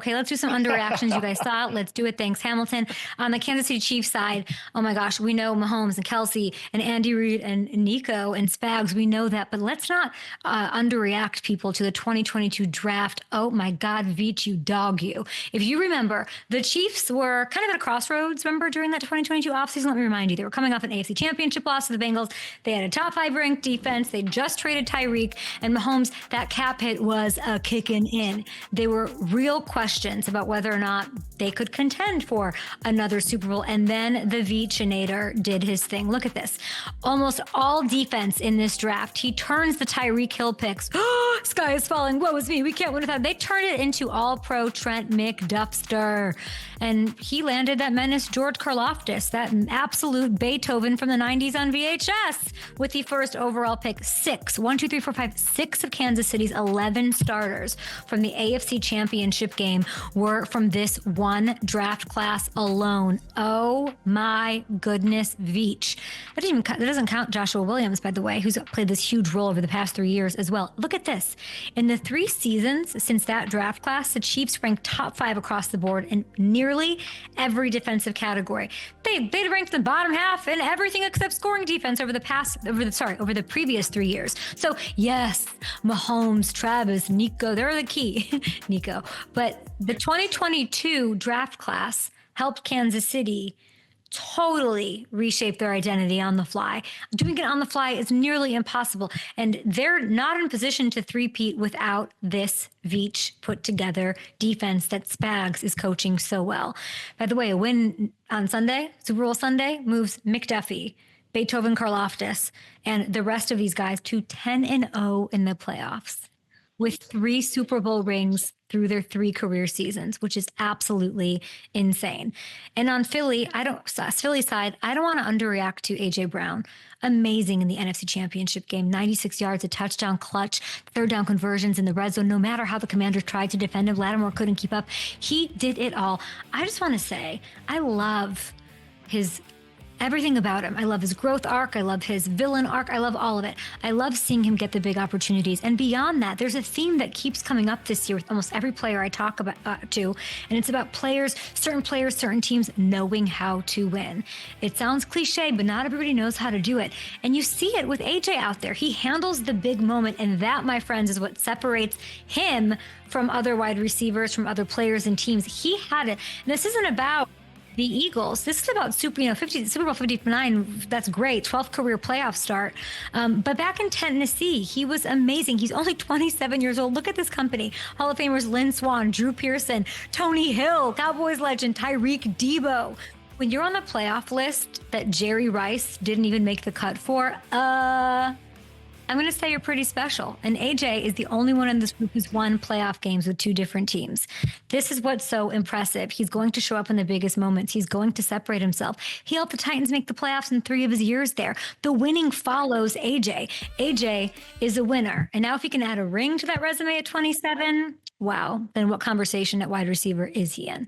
Okay, let's do some underreactions. You guys saw it. Let's do it. Thanks, Hamilton. On the Kansas City Chiefs side, oh my gosh, we know Mahomes and Kelce and Andy Reid and Nico and Spags. We know that, but let's not underreact, people, to the 2022 draft. Oh my God, Veach, you dog you. If you remember, the Chiefs were kind of at a crossroads, remember, during that 2022 offseason? Let me remind you, they were coming off an AFC Championship loss to the Bengals. They had a top 5 ranked defense. They just traded Tyreek, and Mahomes, that cap hit was kicking in. There were real questions about whether or not they could contend for another Super Bowl. And then the Veachinator did his thing. Look at this. Almost all defense in this draft. He turns the Tyreek Hill picks. Sky is falling. Woe is me. We can't win without. They turned it into All-Pro Trent McDuffie. And he landed that menace George Karlaftis, that absolute Beethoven from the 90s on VHS, with the first overall pick. 6 of Kansas City's 11 starters from the AFC Championship game were from this one draft class alone. Oh my goodness, Veach. That doesn't count Joshua Williams, by the way, who's played this huge role over the past 3 years as well. Look at this. In the 3 seasons since that draft class, the Chiefs ranked top 5 across the board in nearly every defensive category. They ranked the bottom half in everything except scoring defense over the previous 3 years. So yes, Mahomes, Travis, Nico, they're the key. Nico. But the 2022 draft class helped Kansas City totally reshape their identity on the fly. Doing it on the fly is nearly impossible. And they're not in position to three-peat without this Veach put together defense that Spags is coaching so well. By the way, a win on Sunday, Super Bowl Sunday, moves McDuffie, Beethoven, Karlaftis, and the rest of these guys to 10-0 in the playoffs, with 3 Super Bowl rings through their 3 career seasons, which is absolutely insane. And on Philly's side, I don't want to underreact to A.J. Brown. Amazing in the NFC Championship game, 96 yards, a touchdown, clutch, third down conversions in the red zone. No matter how the Commanders tried to defend him, Lattimore couldn't keep up. He did it all. I just want to say, I love everything about him. I love his growth arc. I love his villain arc. I love all of it. I love seeing him get the big opportunities. And beyond that, there's a theme that keeps coming up this year with almost every player I talk about to, and it's about certain teams knowing how to win. It sounds cliche, but not everybody knows how to do it. And you see it with AJ out there. He handles the big moment, and that, my friends, is what separates him from other wide receivers, from other players and teams. He had it. And this isn't about the Eagles. This is about Super Bowl 59. That's great. 12th career playoff start. But back in Tennessee, he was amazing. He's only 27 years old. Look at this company. Hall of Famers Lynn Swann, Drew Pearson, Tony Hill, Cowboys legend Tyreek Debo. When you're on the playoff list that Jerry Rice didn't even make the cut for, I'm going to say you're pretty special. And AJ is the only one in this group who's won playoff games with 2 different teams. This is what's so impressive. He's going to show up in the biggest moments. He's going to separate himself. He helped the Titans make the playoffs in 3 of his years there. The winning follows AJ. AJ is a winner. And now if he can add a ring to that resume at 27, wow, then what conversation at wide receiver is he in?